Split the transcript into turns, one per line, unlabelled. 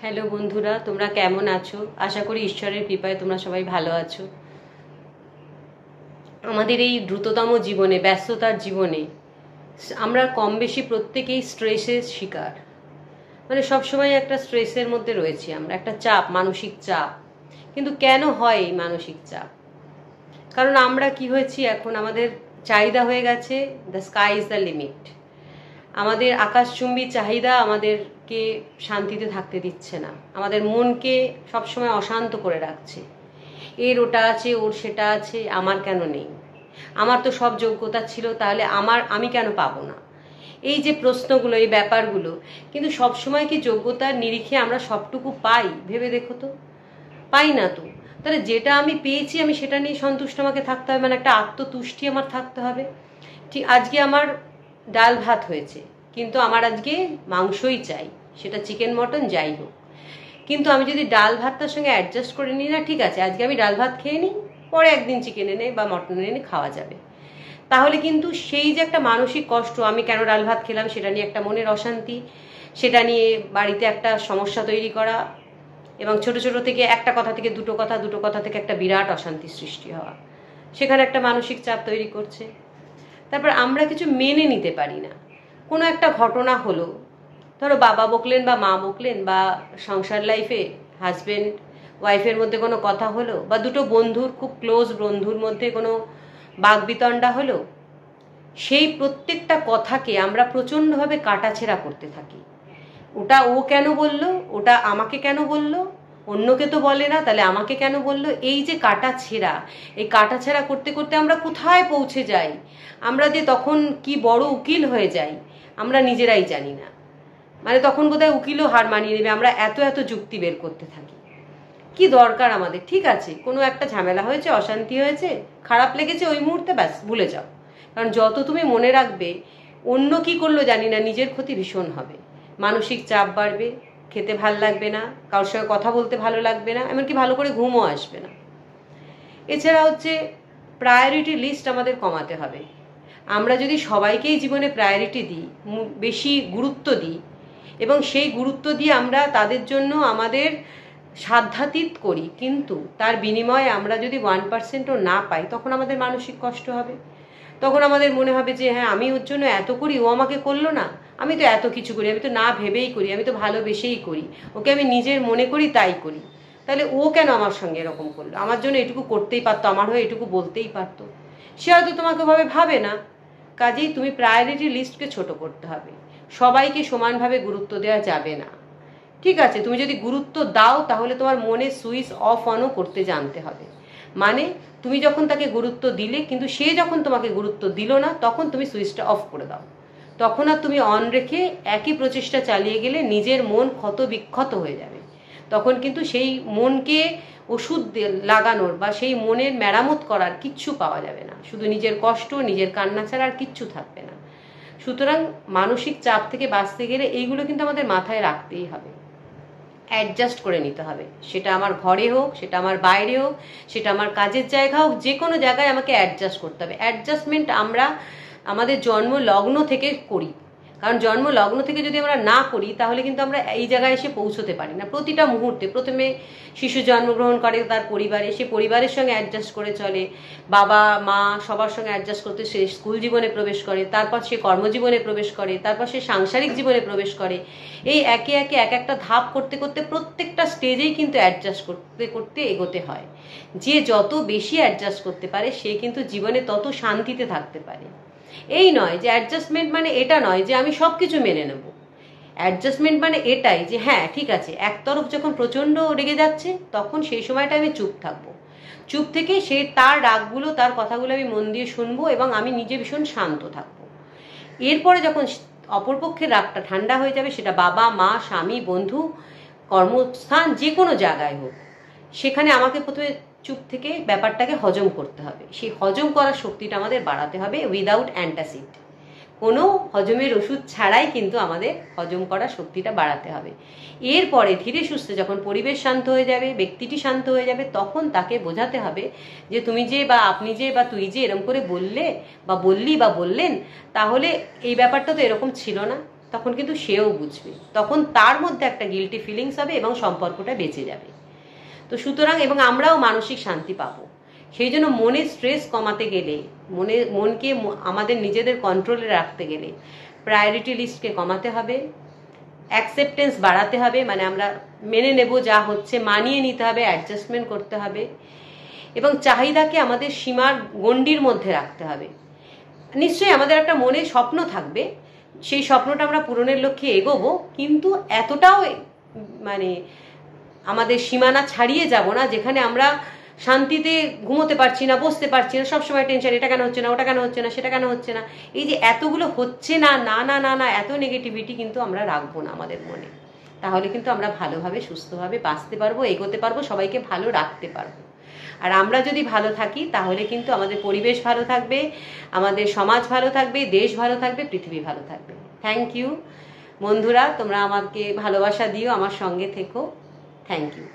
Hello বন্ধুরা, তোমরা কেমন আছো? আশা করি ঈশ্বরের কৃপায় তোমরা সবাই ভালো আছো। আমাদের এই দ্রুততম জীবনে, ব্যস্ততার জীবনে আমরা কম বেশি প্রত্যেকেই স্ট্রেসের শিকার। মানে সবসময় একটা স্ট্রেসের মধ্যে রয়েছি আমরা, একটা চাপ, মানসিক চাপ। কিন্তু কেন হয় এই মানসিক চাপ? কারণ আমরা কি হয়েছি, এখন আমাদের চাহিদা হয়ে গেছে the sky is the limit. আমাদের আকাশচুম্বী চাহিদা আমাদেরকে শান্তিতে থাকতে দিচ্ছে না, আমাদের মনকে সবসময় অশান্ত করে রাখছে। এর ওটা আছে, ওর সেটা আছে, আমার কেন নেই? আমার তো সব যোগ্যতা ছিল, তাহলে আমি কেন পাবো না? এই যে প্রশ্নগুলো, এই ব্যাপারগুলো, কিন্তু সবসময় কি যোগ্যতার নিরিখে আমরা সবটুকু পাই? ভেবে দেখো তো, পাই না তো। তাহলে যেটা আমি পেয়েছি আমি সেটা নিয়ে সন্তুষ্ট আমাকে থাকতে হবে, মানে একটা আত্মতুষ্টি আমার থাকতে হবে। ঠিক আজকে আমার ডাল ভাত হয়েছে, কিন্তু আমার আজকে মাংসই চাই, সেটা চিকেন মটন যাই হোক। কিন্তু আমি যদি ডাল ভাতটার সঙ্গে অ্যাডজাস্ট করে নিই, না ঠিক আছে আজকে আমি ডাল ভাত খেয়ে নিই, পরে একদিন চিকেন এনে বা মটন এনে খাওয়া যাবে, তাহলে কিন্তু সেই যে একটা মানসিক কষ্ট, আমি কেন ডাল ভাত খেলাম সেটা নিয়ে একটা মনের অশান্তি, সেটা নিয়ে বাড়িতে একটা সমস্যা তৈরি করা, এবং ছোট ছোট থেকে একটা কথা থেকে দুটো কথা, দুটো কথা থেকে একটা বিরাট অশান্তি সৃষ্টি হওয়া, সেখানে একটা মানসিক চাপ তৈরি করছে। তারপর আমরা কিছু মেনে নিতে পারি না। কোনো একটা ঘটনা হলো, ধরো বাবা বকলেন বা মা বকলেন, বা সংসার লাইফে হাজবেন্ড ওয়াইফের মধ্যে কোনো কথা হলো, বা দুটো বন্ধুর, খুব ক্লোজ বন্ধুর মধ্যে কোনো বাগবিতণ্ডা হলো, সেই প্রত্যেকটা কথাকে আমরা প্রচণ্ডভাবে কাটাছেঁড়া করতে থাকি। ওটা ও কেন বলল, ওটা আমাকে কেন বলল, অন্যকে তো বলে না, তাহলে আমাকে কেন বলল? এই যে কাটাছেঁড়া, এই কাটাছেঁড়া করতে করতে আমরা কোথায় পৌঁছে যাই, আমরা যে তখন কি বড় উকিল হয়ে যাই আমরা নিজেরাই জানি না। মানে তখন বোধহয় উকিলও হার মানিয়ে নেবে, আমরা এত এত যুক্তি বের করতে থাকি। কি দরকার আমাদের? ঠিক আছে, কোনো একটা ঝামেলা হয়েছে, অশান্তি হয়েছে, খারাপ লেগেছে, ওই মুহূর্তে ব্যাস ভুলে যাও। কারণ যত তুমি মনে রাখবে অন্য কি করলো জানি না, নিজের ক্ষতি ভীষণ হবে, মানসিক চাপ বাড়বে, খেতে ভাল লাগবে না, কারোর সঙ্গে কথা বলতে ভালো লাগবে না, এমনকি ভালো করে ঘুমও আসবে না। এছাড়া হচ্ছে প্রায়োরিটি লিস্ট আমাদের কমাতে হবে। আমরা যদি সবাইকেই জীবনে প্রায়োরিটি দিই, বেশি গুরুত্ব দিই, এবং সেই গুরুত্ব দিয়ে আমরা তাদের জন্য আমাদের সাধ্যাতীত করি, কিন্তু তার বিনিময়ে আমরা যদি 1%ও না পাই, তখন আমাদের মানসিক কষ্ট হবে। তখন আমাদের মনে হবে যে হ্যাঁ, আমি ওর জন্য এত করি, ও আমাকে করলো না, আমি তো এত কিছু করি, আমি তো না ভেবেই করি, আমি তো ভালোবেসেই করি, ওকে আমি নিজের মনে করি তাই করি, তাহলে ও কেন আমার সঙ্গে এরকম করলো? আমার জন্য এটুকু করতেই পারতো, আমার হয়ে এটুকু বলতেই পারতো। সে হয়তো তোমাকে ভাবে না। কাজেই তুমি প্রায়োরিটি লিস্টকে ছোট করতে হবে। সবাইকে সমানভাবে গুরুত্ব দেওয়া যাবে না। ঠিক আছে, তুমি যদি গুরুত্ব দাও তাহলে তোমার মনে সুইচ অফ অনও করতে জানতে হবে। মানে তুমি যখন তাকে গুরুত্ব দিলে, কিন্তু সে যখন তোমাকে গুরুত্ব দিল না, তখন তুমি সুইচটা অফ করে দাও। তখন আর তুমি অন রেখে একই প্রচেষ্টা চালিয়ে গেলে নিজের মন ক্ষত বিক্ষত হয়ে যাবে। তখন কিন্তু সেই মনকে ওষুধ লাগানোর বা সেই মনের মেরামত করার কিচ্ছু পাওয়া যাবে না, শুধু নিজের কষ্ট, নিজের কান্না ছাড়া আর কিচ্ছু থাকবে না। সুতরাং মানসিক চাপ থেকে বাঁচতে গেলে এইগুলো কিন্তু আমাদের মাথায় রাখতেই হবে, অ্যাডজাস্ট করে নিতে হবে। সেটা আমার ঘরে হোক, সেটা আমার বাইরে হোক, সেটা আমার কাজের জায়গা হোক, যে কোনো জায়গায় আমাকে অ্যাডজাস্ট করতে হবে। অ্যাডজাস্টমেন্ট আমরা আমাদের জন্ম লগ্ন থেকে করি, কারণ জন্ম লগ্ন থেকে যদি আমরা না করি তাহলে কিন্তু আমরা এই জায়গায় এসে পৌঁছতে পারি না। প্রতিটা মুহূর্তে, প্রথমে শিশু জন্মগ্রহণ করে তার পরিবারে, সে পরিবারের সঙ্গে অ্যাডজাস্ট করে চলে, বাবা মা সবার সঙ্গে অ্যাডজাস্ট করতে সে স্কুল জীবনে প্রবেশ করে, তারপর সে কর্মজীবনে প্রবেশ করে, তারপর সে সাংসারিক জীবনে প্রবেশ করে। এই একে একে এক একটা ধাপ করতে করতে প্রত্যেকটা স্টেজেই কিন্তু অ্যাডজাস্ট করতে করতে এগোতে হয়। যে যত বেশি অ্যাডজাস্ট করতে পারে সে কিন্তু জীবনে তত শান্তিতে থাকতে পারে। এই নয় যে অ্যাডজাস্টমেন্ট মানে এটা নয় যে আমি সব কিছু মেনে নেব। অ্যাডজাস্টমেন্ট মানে এটাই যে হ্যাঁ ঠিক আছে, একতরফ যখন প্রচণ্ড রেগে যাচ্ছে তখন সেই সময়টা আমি চুপ থাকবো, চুপ থেকে সে তার রাগগুলো, তার কথাগুলো আমি মন দিয়ে শুনবো, এবং আমি নিজে ভীষণ শান্ত থাকবো। এরপরে যখন অপরপক্ষের রাগটা ঠান্ডা হয়ে যাবে, সেটা বাবা মা, স্বামী, বন্ধু, কর্মস্থান, যে কোনো জায়গায় হোক, সেখানে আমাকে প্রথমে চুপ থেকে ব্যাপারটাকে হজম করতে হবে। সেই হজম করার শক্তিটা আমাদের বাড়াতে হবে উইদাউট অ্যান্টাসিড। কোনো হজমের ওষুধ ছাড়াই কিন্তু আমাদের হজম করার শক্তিটা বাড়াতে হবে। এরপরে ধীরে সুস্থে যখন পরিবেশ শান্ত হয়ে যাবে, ব্যক্তিটি শান্ত হয়ে যাবে, তখন তাকে বোঝাতে হবে যে তুমি যে বা আপনি যে বা তুই যে এরকম করে বললে বা বললি বা বললেন, তাহলে এই ব্যাপারটা তো এরকম ছিল না, তখন কিন্তু সেও বুঝবে, তখন তার মধ্যে একটা গিল্টি ফিলিংস হবে এবং সম্পর্কটা বেঁচে যাবে। তো সুতরাং এবং আমরাও মানসিক শান্তি পাবো। সেই জন্য মনের স্ট্রেস কমাতে গেলে, মনকে আমাদের নিজেদের কন্ট্রোলে রাখতে গেলে প্রায়োরিটি লিস্টকে কমাতে হবে, অ্যাকসেপ্টেন্স বাড়াতে হবে, মানে আমরা মেনে নেব যা হচ্ছে, মানিয়ে নিতে হবে, অ্যাডজাস্টমেন্ট করতে হবে, এবং চাহিদাকে আমাদের সীমার গণ্ডির মধ্যে রাখতে হবে। নিশ্চয়ই আমাদের একটা মনে স্বপ্ন থাকবে, সেই স্বপ্নটা আমরা পূরণের লক্ষ্যে এগোবো, কিন্তু এতটাও মানে আমাদের সীমানা ছাড়িয়ে যাব না যেখানে আমরা শান্তিতে ঘুমোতে পারছি না, বসতে পারছি না, সবসময় টেনশন, এটা কেন হচ্ছে না, ওটা কেন হচ্ছে না, সেটা কেন হচ্ছে না। এই যে এতগুলো হচ্ছে না, না না না না, এত নেগেটিভিটি কিন্তু আমরা রাখবো না আমাদের মনে। তাহলে কিন্তু আমরা ভালোভাবে সুস্থভাবে বাঁচতে পারবো, এগোতে পারবো, সবাইকে ভালো রাখতে পারবো। আর আমরা যদি ভালো থাকি তাহলে কিন্তু আমাদের পরিবেশ ভালো থাকবে, আমাদের সমাজ ভালো থাকবে, দেশ ভালো থাকবে, পৃথিবী ভালো থাকবে। থ্যাংক ইউ বন্ধুরা, তোমরা আমাকে ভালোবাসা দিও, আমার সঙ্গে থেকো। Thank you.